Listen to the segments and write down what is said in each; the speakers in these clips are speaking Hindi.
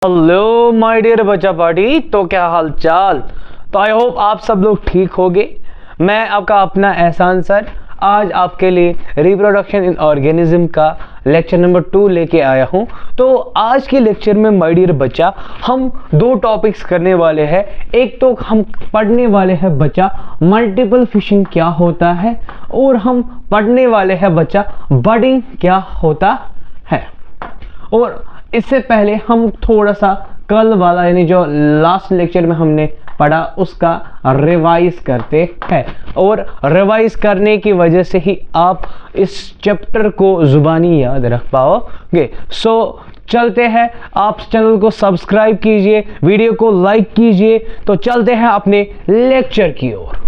हेलो माय डियर बच्चा पार्टी। तो क्या हाल चाल। तो आई होप आप सब लोग ठीक होंगे। मैं आपका अपना एहसान सर आज आपके लिए रिप्रोडक्शन इन ऑर्गेनिज्म का लेक्चर नंबर 2 लेके आया हूं। तो आज के लेक्चर में माय डियर बच्चा हम दो टॉपिक्स करने वाले हैं। एक तो हम पढ़ने वाले हैं बच्चा मल्टीपल फिशिंग क्या होता है, और हम पढ़ने वाले हैं बच्चा बडिंग क्या होता है। और इससे पहले हम थोड़ा सा कल वाला यानी जो लास्ट लेक्चर में हमने पढ़ा उसका रिवाइज करते हैं, और रिवाइज करने की वजह से ही आप इस चैप्टर को जुबानी याद रख पाओगे। सो चलते हैं, आप चैनल को सब्सक्राइब कीजिए, वीडियो को लाइक कीजिए। तो चलते हैं अपने लेक्चर की ओर।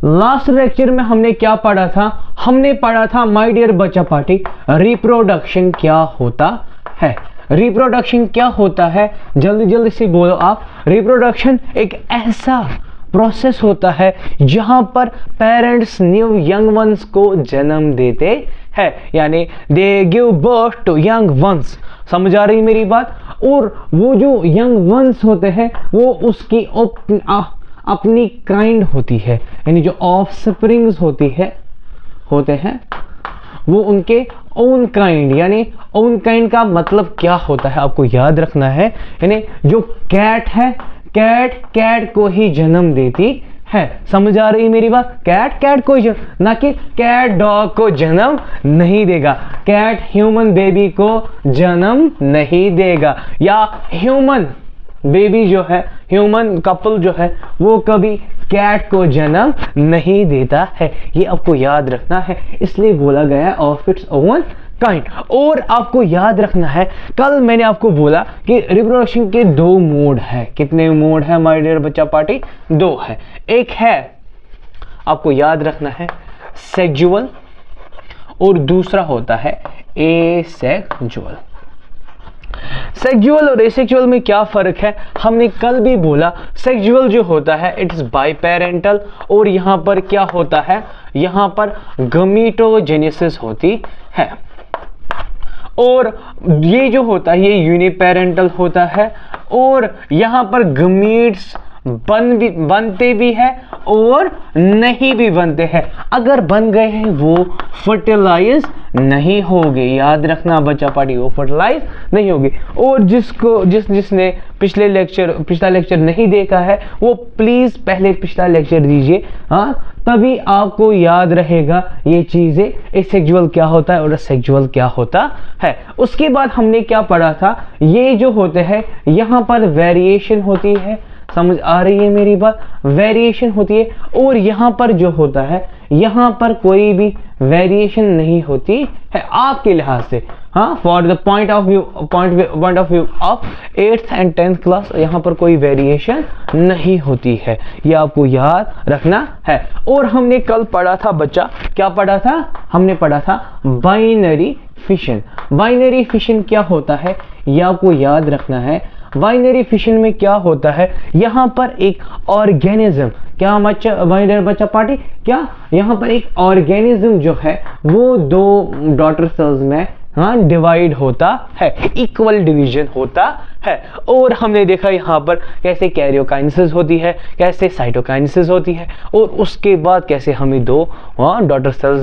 लास्ट लेक्चर में हमने क्या पढ़ा था? हमने पढ़ा था माय डियर बच्चा पार्टी रिप्रोडक्शन क्या होता है। रिप्रोडक्शन क्या होता है, जल्दी जल्दी से बोलो आप। रिप्रोडक्शन एक ऐसा प्रोसेस होता है जहां पर पेरेंट्स न्यू यंग वंस को जन्म देते हैं, यानी they give birth to young ones. समझ आ रही मेरी बात? और वो जो यंग वंस होते हैं वो उसकी अपनी काइंड होती है, यानी जो ऑफस्प्रिंग्स होते हैं वो उनके ओन काइंड। यानी ओन काइंड का मतलब क्या होता है आपको याद रखना है। यानी जो कैट है, कैट को ही जन्म देती है। समझ आ रही मेरी बात? कैट को ही ना कि कैट डॉग को जन्म नहीं देगा, कैट ह्यूमन बेबी को जन्म नहीं देगा, या ह्यूमन बेबी जो है, ह्यूमन कपल जो है वो कभी कैट को जन्म नहीं देता है। ये आपको याद रखना है, इसलिए बोला गया ऑफ इट्स ओन काइंड। और आपको याद रखना है, कल मैंने आपको बोला कि रिप्रोडक्शन के दो मोड है। कितने मोड है माय डियर बच्चा पार्टी? दो है। एक है, आपको याद रखना है, सेक्सुअल, और दूसरा होता है एसेक्सुअल। सेक्सुअल और एसेक्सुअल में क्या फर्क है हमने कल भी बोला। सेक्सुअल जो होता है इट्स बाइपेरेंटल, और यहाँ पर क्या होता है, यहाँ पर गमीटोजेनेसिस होती है। और ये जो होता है ये यूनिपेरेंटल होता है, और यहाँ पर गमीट्स बनते भी है और नहीं भी बनते हैं। अगर बन गए हैं वो फर्टिलाइज नहीं होंगे। याद रखना बच्चा पार्टी, वो फर्टिलाइज नहीं होगी। और जिसने पिछला लेक्चर नहीं देखा है वो प्लीज पहले पिछला लेक्चर दीजिए, हाँ, तभी आपको याद रहेगा ये चीजें, एसेक्सुअल क्या होता है और सेक्सुअल क्या होता है। उसके बाद हमने क्या पढ़ा था, ये जो होते हैं यहाँ पर वेरिएशन होती है। समझ आ रही है मेरी बात? वेरिएशन होती है। और यहाँ पर जो होता है, यहाँ पर कोई भी वेरिएशन नहीं होती है आपके लिहाज से, हाँ, for the point of view of 8th and 10th class, यहाँ पर कोई वेरिएशन नहीं होती है। ये आपको याद रखना है। और हमने कल पढ़ा था बच्चा, क्या पढ़ा था? हमने पढ़ा था बाइनरी फिशन। बाइनरी फिशन क्या होता है ये आपको याद रखना है। बाइनरी फिशन में क्या होता है, यहाँ पर एक ऑर्गेनिज्म, क्या बच्चा पार्टी, क्या यहाँ पर एक ऑर्गेनिज्म जो है वो दो डॉटर सेल्स में, हाँ, डिवाइड होता है, इक्वल डिवीजन होता है। और हमने देखा यहाँ पर कैसे कैरियोकाइनेसिस होती है, कैसे साइटोकाइनेसिस होती है, और उसके बाद कैसे हमें दो डॉटर सेल्स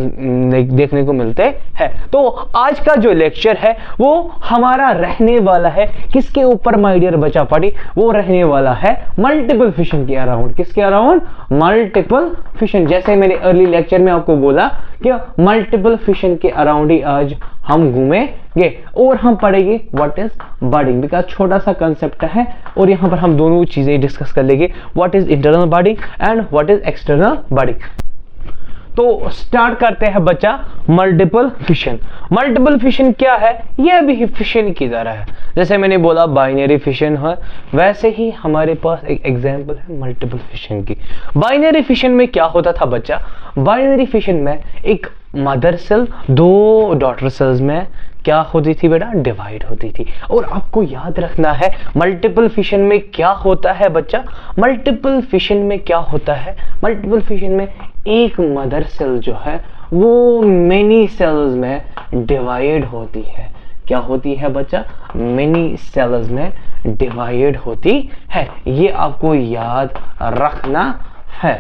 देखने को मिलते हैं। तो आज का जो लेक्चर है वो हमारा रहने वाला है किसके ऊपर माय डियर बच्चा पार्टी? वो रहने वाला है मल्टीपल फिशन के अराउंड। किसके अराउंड? Multiple fission. जैसे मैंने अर्ली लेक्चर में आपको बोला कि मल्टीपल फिशन के अराउंड ही आज हम घूमेंगे, और हम पढ़ेंगे व्हाट इज बडिंग, बिकॉज छोटा सा कंसेप्ट है, और यहाँ पर हम दोनों चीजें डिस्कस कर लेंगे, what is internal budding and what is external budding. तो स्टार्ट करते हैं बच्चा मल्टीपल फिशन। मल्टीपल फिशन क्या है? यह भी फिशन की तरह है। जैसे मैंने बोला बाइनरी फिशन है, वैसे ही हमारे पास एक एग्जांपल है मल्टीपल फिशन की। बाइनरी फिशन में क्या होता था बच्चा? बाइनरी फिशन में एक मदर सेल दो डॉटर सेल्स में क्या होती थी बेटा? डिवाइड होती थी। और आपको याद रखना है मल्टीपल फिशन में क्या होता है बच्चा? मल्टीपल फिशन में क्या होता है? मल्टीपल फिशन में एक मदर सेल जो है वो मेनी सेल्स में डिवाइड होती है। क्या होती है बच्चा, मिनी सेल्स में डिवाइड होती है। ये आपको याद रखना है।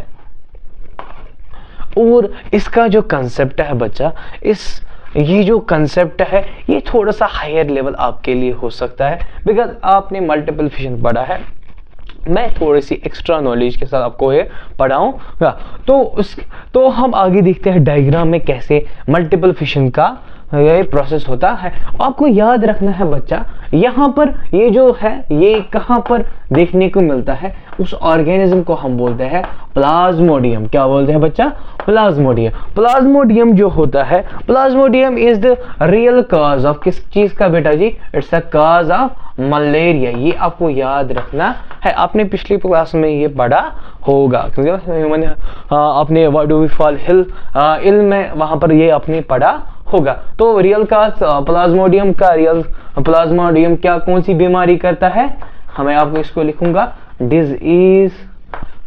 और इसका जो कंसेप्ट है बच्चा, ये जो कंसेप्ट है ये थोड़ा सा हायर लेवल आपके लिए हो सकता है, बिकॉज आपने मल्टीपल फिशन पढ़ा है, मैं थोड़ी सी एक्स्ट्रा नॉलेज के साथ आपको ये पढ़ाऊंगा। तो हम आगे देखते हैं डायग्राम में कैसे मल्टीपल फिशन का ये प्रोसेस होता है। आपको याद रखना है बच्चा, यहाँ पर ये जो है ये कहाँ पर देखने को मिलता है, उस ऑर्गेनिज्म को हम बोलते हैं प्लाज्मोडियम। क्या बोलते हैं बच्चा, प्लाज्मोडियम। प्लाज्मोडियम जो होता है, plasmodium is the real cause of किस चीज का बेटा जी, it's a cause of malaria. ये आपको याद रखना है, आपने पिछली क्लास में ये पढ़ा होगा, क्योंकि आपने व्हाट डू वी फॉल हिल इल में वहां पर ये आपने पढ़ा होगा। तो रियल कॉज प्लाज्मोडियम का, रियल प्लाज्मोडियम क्या कौन सी बीमारी करता है, हमें आपको इसको लिखूंगा डिजीज,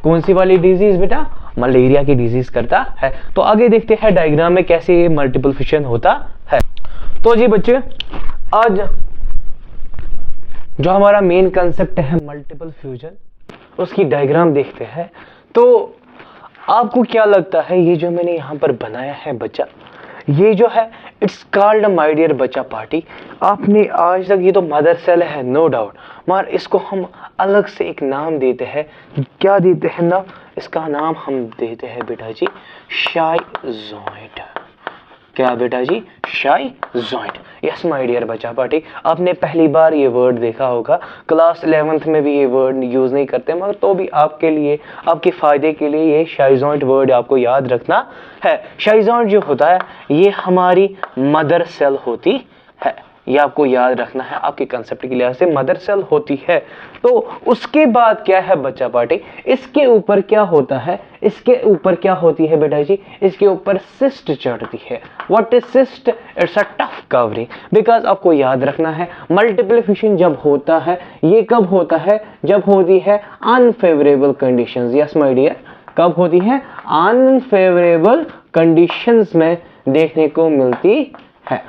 कौन सी वाली डिजीज बेटा, मलेरिया की डिजीज करता है। तो आगे देखते हैं डायग्राम में कैसे ये मल्टीपल फिशन होता है। तो जी बच्चे, आज जो हमारा मेन कंसेप्ट है मल्टीपल फ्यूजन, उसकी डायग्राम देखते हैं। तो आपको क्या लगता है ये जो मैंने यहाँ पर बनाया है बच्चा, ये जो है इट्स कॉल्ड माय डियर बच्चा पार्टी। आपने आज तक, ये तो मदर सेल है नो डाउट, मगर इसको हम अलग से एक नाम देते हैं। क्या देते हैं ना, इसका नाम हम देते हैं बेटा जी शाइज़ोइड। क्या बेटा जी, शाइज़ोइड। यस माय डियर बच्चा पार्टी, आपने पहली बार ये वर्ड देखा होगा, क्लास 11th में भी ये वर्ड यूज नहीं करते, मगर तो भी आपके लिए, आपके फायदे के लिए ये शाइज़ोइड वर्ड आपको याद रखना है। शाइज़ोइड जो होता है ये हमारी मदर सेल होती है, ये आपको याद रखना है, आपके कंसेप्ट के लिहाज से मदर सेल होती है। तो उसके बाद क्या है बच्चा पार्टी, इसके ऊपर क्या होता है, इसके ऊपर क्या होती है बेटा जी, इसके ऊपर सिस्ट चढ़ती है। What is cyst, it's a tough covering. Because आपको याद रखना है मल्टीपल फिशन जब होता है, ये कब होता है, जब होती है unfavourable conditions. Yes my dear, कब होती है, अनफेवरेबल कंडीशंस में देखने को मिलती है,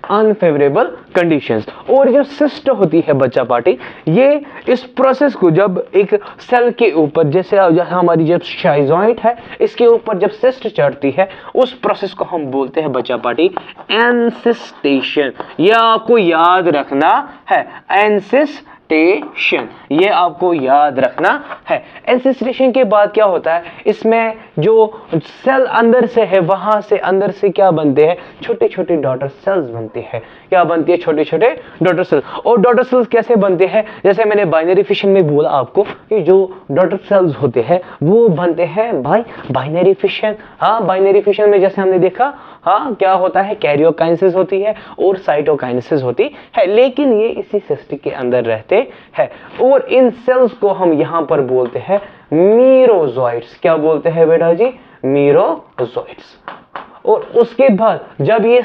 अनफेवरेबल कंडीशंस। और जो सिस्ट होती है बच्चा पार्टी, ये इस प्रोसेस को जब एक सेल के ऊपर, जैसे हमारी जब शाइज़ोइड है इसके ऊपर जब सिस्ट चढ़ती है, उस प्रोसेस को हम बोलते हैं बच्चा पार्टी एनसिस्टेशन। ये आपको याद रखना है, एनसिस्टेशन, ये आपको याद रखना है। एनसिस्टेशन के बाद क्या होता है, इसमें जो सेल अंदर से है, वहां से अंदर से क्या बनते हैं, छोटे छोटे डॉटर सेल्स बनते हैं। क्या बनती है, छोटे छोटे डॉटर सेल्स। और डॉटर सेल्स कैसे बनते हैं, जैसे मैंने बाइनरी फिशन में बोला आपको कि जो डॉटर सेल्स होते हैं वो बनते हैं भाई बाइनरी फिशन। हाँ, बाइनरी फिशन में जैसे हमने देखा, हाँ क्या होता है, कैरियोकाइनेसिस होती है और साइटोकाइनेसिस होती है, लेकिन ये इसी सिस्टिक के अंदर रहते हैं। और इन सेल्स को हम यहाँ पर बोलते हैं मीरोजोइट्स। क्या बोलते हैं बेटा जी, मीरोजोइट्स। और उसके बाद जब ये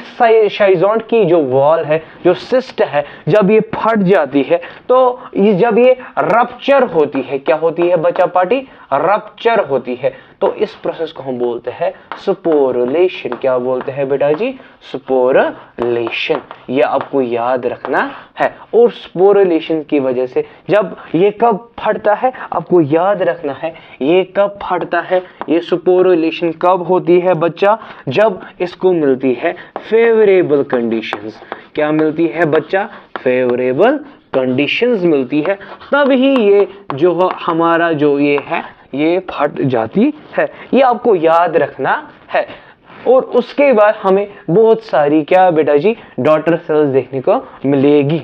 शाइज़ोइड की जो वॉल है, जो सिस्ट है, जब ये फट जाती है, तो जब ये रप्चर होती है, क्या होती है बच्चा पार्टी, रप्चर होती है, तो इस प्रोसेस को हम बोलते हैं स्पोरुलेशन। क्या बोलते हैं बेटा जी, स्पोरुलेशन। ये आपको याद रखना है। और स्पोरुलेशन की वजह से जब ये कब फटता है, आपको याद रखना है, ये कब फटता है, ये स्पोरुलेशन कब होती है बच्चा, जब इसको मिलती है फेवरेबल कंडीशंस। क्या मिलती है बच्चा, फेवरेबल कंडीशंस मिलती है, तब ही ये जो हमारा जो ये है ये फट जाती है। ये आपको याद रखना है। और उसके बाद हमें बहुत सारी क्या बेटा जी, डॉटर सेल्स देखने को मिलेगी।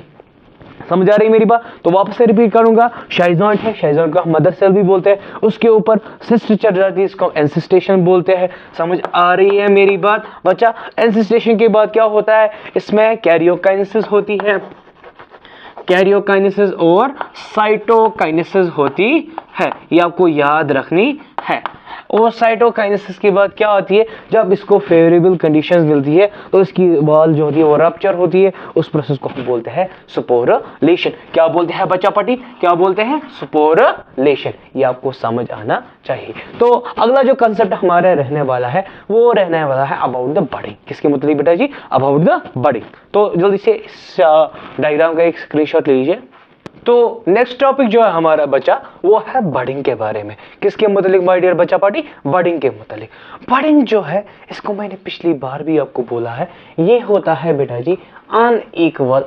समझ आ रही मेरी बात? तो वापस से रिपीट करूंगा, शाइज़ोइड है, शाइज़ोइड को हम मदर सेल भी बोलते हैं, उसके ऊपर सिस्ट चढ़ जाती है, इसको एनसिस्टेशन बोलते हैं। समझ आ रही है मेरी बात बच्चा? एनसिस्टेशन के बाद क्या होता है, इसमें कैरियोकाइनेसिस होती है, कैरियोकाइनेसिस और साइटोकाइनेसिस होती है, ये आपको याद रखनी है। और साइटोकाइनेसिस के बाद क्या आती है, जब इसको फेवरेबल कंडीशंस मिलती है तो इसकी वॉल जो होती है वो रप्चर होती है, उस प्रोसेस को हम बोलते हैं स्पोरलेशन। क्या बोलते हैं बच्चा पार्टी, क्या बोलते हैं, स्पोरलेशन। ये आपको समझ आना चाहिए। तो अगला जो कंसेप्ट हमारा रहने वाला है वो रहने वाला है अबाउट द बडिंग। किसके मतलब बेटा जी, अबाउट द बडिंग। तो जल्दी से इस डायग्राम का एक स्क्रीनशॉट लीजिए। तो नेक्स्ट टॉपिक जो है हमारा बच्चा वो है बडिंग के बारे में। किसके मतलब माय डियर बच्चा पार्टी, बडिंग के मतलब। बडिंग जो है इसको मैंने पिछली बार भी आपको बोला है, ये होता है बेटा जी अनइक्वल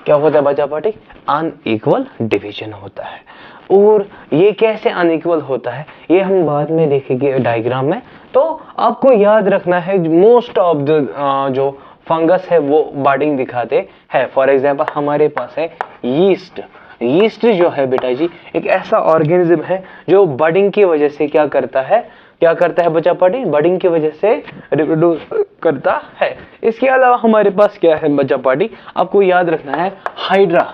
क्या होता है बच्चा पार्टी, अनइक्वल डिवीजन होता है। और ये कैसे अनइक्वल होता है ये हम बाद में देखेंगे डायग्राम में। तो आपको याद रखना है मोस्ट ऑफ द जो फंगस है वो बडिंग दिखाते हैं। फॉर एग्जांपल हमारे पास है यीस्ट। यीस्ट जो है बेटा जी एक ऐसा ऑर्गेनिज्म है जो बडिंग की वजह से क्या करता है, क्या करता है बच्चा पार्टी, बडिंग की वजह से रिप्रोड्यूस करता है। इसके अलावा हमारे पास क्या है बच्चा पार्टी, आपको याद रखना है हाइड्रा।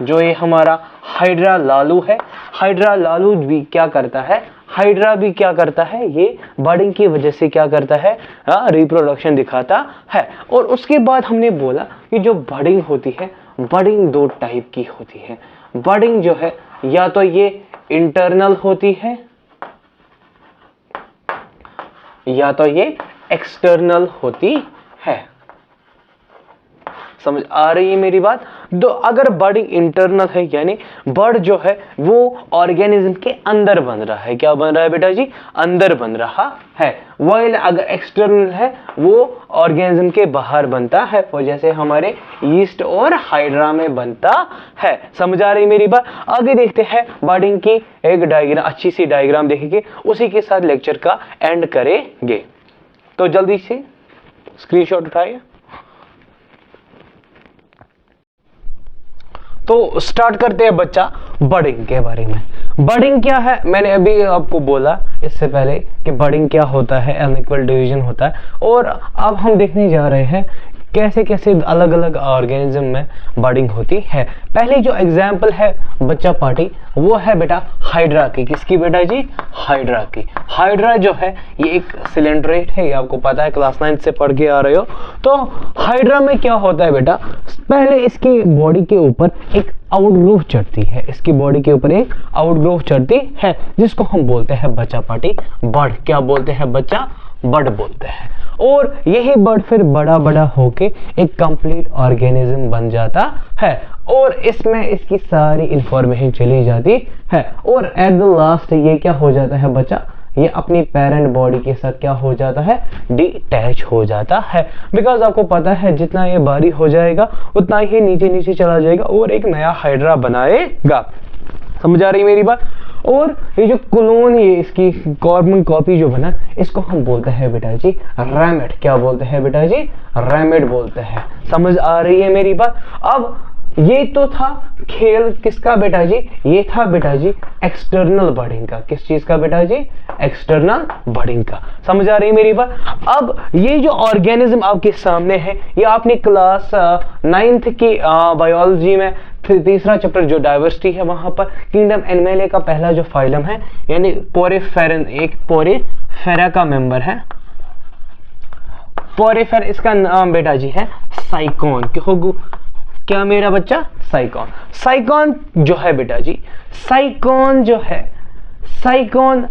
जो ये हमारा हाइड्रा लालू है, हाइड्रा लालू भी क्या करता है, हाइड्रा भी क्या करता है, ये बडिंग की वजह से क्या करता है, रिप्रोडक्शन दिखाता है। और उसके बाद हमने बोला कि जो बडिंग होती है, बडिंग दो टाइप की होती है। बडिंग जो है या तो ये इंटरनल होती है या तो ये एक्सटर्नल होती है। समझ आ रही है मेरी बात। तो अगर बडिंग इंटरनल है यानी बड जो है वो ऑर्गेनिज्म के अंदर बन रहा है, क्या बन रहा है बेटा जी, अंदर बन रहा है। वाइल अगर एक्सटर्नल है वो ऑर्गेनिज्म के बाहर बनता है, जैसे हमारे यीस्ट और हाइड्रा में बनता है। समझ आ रही मेरी बात। आगे देखते हैं बडिंग की एक डायग्राम, अच्छी सी डायग्राम देखेंगे, उसी के साथ लेक्चर का एंड करेंगे। तो जल्दी से स्क्रीनशॉट उठाइए। तो स्टार्ट करते हैं बच्चा बडिंग के बारे में। बडिंग क्या है, मैंने अभी आपको बोला इससे पहले कि बडिंग क्या होता है, अनइक्वल डिवीजन होता है। और अब हम देखने जा रहे हैं कैसे कैसे अलग अलग ऑर्गेनिज्म में बडिंग होती है। पहले जो एग्जाम्पल है बच्चा पार्टी वो है बेटा हाइड्रा की। किसकी बेटा जी, हाइड्रा की। हाइड्रा जो है ये एक सिलेंड्रेट है, ये आपको पता है, क्लास 9 से पढ़ के आ रहे हो। तो हाइड्रा में क्या होता है बेटा, पहले इसकी बॉडी के ऊपर एक आउटग्रोथ चढ़ती है, इसकी बॉडी के ऊपर एक आउटग्रोथ चढ़ती है जिसको हम बोलते हैं बच्चा पार्टी बड। क्या बोलते हैं बच्चा, बड बोलते हैं। और यही बड फिर बड़ा बड़ा होके एक कंप्लीट ऑर्गेनिज्म बन जाता है और इसमें इसकी सारी इंफॉर्मेशन चली जाती है। और एट द लास्ट ये क्या हो जाता है बच्चा, ये अपनी पेरेंट बॉडी के साथ क्या हो जाता है, डिटैच हो जाता है। बिकॉज आपको पता है जितना ये भारी हो जाएगा उतना ही नीचे नीचे चला जाएगा और एक नया हाइड्रा बनाएगा। समझ आ रही मेरी बात। और ये जो क्लोन, ये इसकी कार्बन कॉपी जो बना, इसको हम बोलते हैं बेटा जी रैमेट। क्या बोलते हैं बेटा जी, रैमेट बोलते हैं। समझ आ रही है मेरी बात। अब ये तो था खेल किसका बेटा जी, ये था बेटा जी एक्सटर्नल बडिंग का। किस चीज का बेटा जी, एक्सटर्नल बडिंग का। समझ आ रही है मेरी बात। अब ये जो ऑर्गेनिज्म आपके सामने है ये आपने क्लास 9th की बायोलॉजी में तीसरा चैप्टर जो डाइवर्सिटी है वहां पर किंगडम एनिमले का पहला जो फाइलम है यानी पोरेफेरन, एक पोरेफेरा का मेंबर है पोरेफेर। इसका नाम बेटा जी है साइकोन। क्या मेरा बच्चा, साइकोन। साइकोन जो है बेटा जी, साइकोन जो है, साइकोन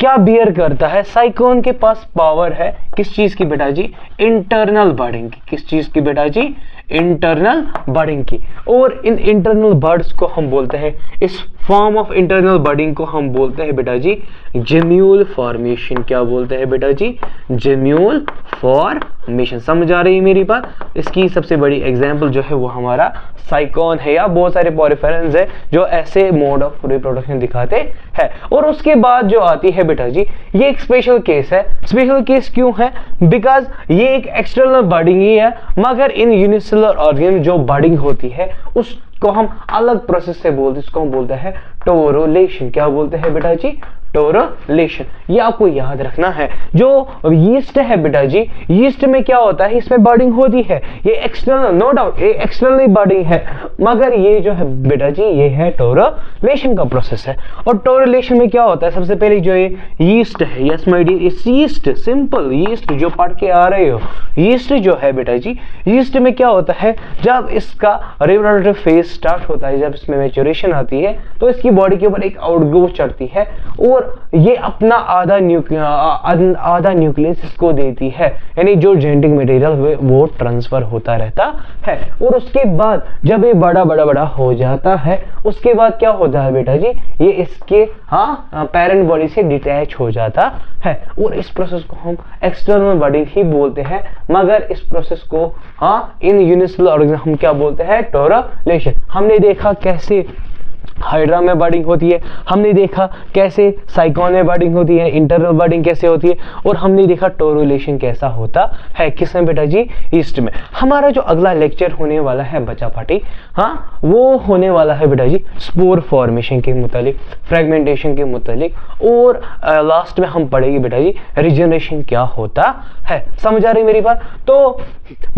क्या बियर करता है, साइकोन के पास पावर है किस चीज की बेटा जी, इंटरनल बडिंग की। किस चीज की बेटा जी, इंटरनल बडिंग की। और इन इंटरनल बर्ड्स को हम बोलते हैं, इस फॉर्म ऑफ इंटरनल बडिंग को हम बोलते हैं बेटा जी जेम्यूल फॉर्मेशन। क्या बोलते हैं बेटा जी, जेम्यूल फॉर्मेशन। समझ आ रही है मेरी बात। इसकी सबसे बड़ी एग्जांपल जो है वो हमारा साइकोन है, या बहुत सारे पोरेफेरन्स है जो ऐसे मोड ऑफ रिप्रोडक्शन दिखाते हैं। और उसके बाद जो आती है बेटा जी ये एक स्पेशल केस है। स्पेशल केस क्यों है, बिकॉज ये एक एक्सटर्नल बडिंग ही है, मगर इन यूनिसेलुलर ऑर्गेनिज्म जो बडिंग होती है उसको हम अलग प्रोसेस से बोलते हैं, इसको हम बोलते हैं टोरुलेशन। क्या बोलते हैं बेटा जी, टोरुलेशन, ये आपको याद रखना है। जो यीस्ट है बेटा जी, यीस्ट में क्या होता है, इसमें बर्डिंग होती है, ये एक्सटर्नल, नो डाउट ये एक्सटर्नल बर्डिंग है, मगर ये जो है बेटा जी ये है टोरुलेशन का प्रोसेस है। और टोरुलेशन में क्या होता है, सबसे पहले जो ये यीस्ट है, यस माय डियर, इस यीस्ट, सिंपल यीस्ट जो पढ़ के आ रहे हो, यीस्ट जो है बेटा जी, यीस्ट में क्या होता है, जब इसका रिप्रोडक्टिव फेज स्टार्ट होता है, जब इसमें मैच्योरेशन आती है, तो इसकी बॉडी के ऊपर एक आउटग्रोथ चढ़ती है और ये अपना आधा न्यूक्लियस इसको देती है, यानी जो जेनेटिक मटेरियल वो ट्रांसफर होता रहता है। और उसके बाद जब ये बड़ा हो जाता है, उसके बाद क्या होता है बेटा जी, ये इसके पेरेंट बॉडी से डिटैच हो जाता है, और इस प्रोसेस को हम एक्सटर्नल बर्डिंग ही बोलते हैं, मगर इस प्रोसेस को इन यूनिसेलुलर ऑर्गेनिज्म हम क्या बोलते हैं, टोरुलेशन। हमने देखा कैसे हाइड्रा में बर्डिंग होती है, हमने देखा कैसे साइक्लोन में बर्डिंग होती है, इंटरनल बर्डिंग कैसे होती है, और हमने देखा टोरुलेशन कैसा होता है, किसमें बेटा जी, ईस्ट में। हमारा जो अगला लेक्चर होने वाला है बच्चा पार्टी, वो होने वाला है बेटा जी स्पोर फॉर्मेशन के मुतालिक, फ्रेगमेंटेशन के मुतालिक, और लास्ट में हम पढ़ेंगे बेटा जी रीजनरेशन क्या होता है। समझ आ रही मेरी बात? तो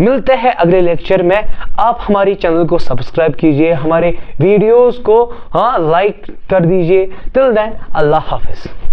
मिलते हैं अगले लेक्चर में। आप हमारी चैनल को सब्सक्राइब कीजिए, हमारे वीडियोस को लाइक कर दीजिए। टिल देन अल्लाह हाफिज।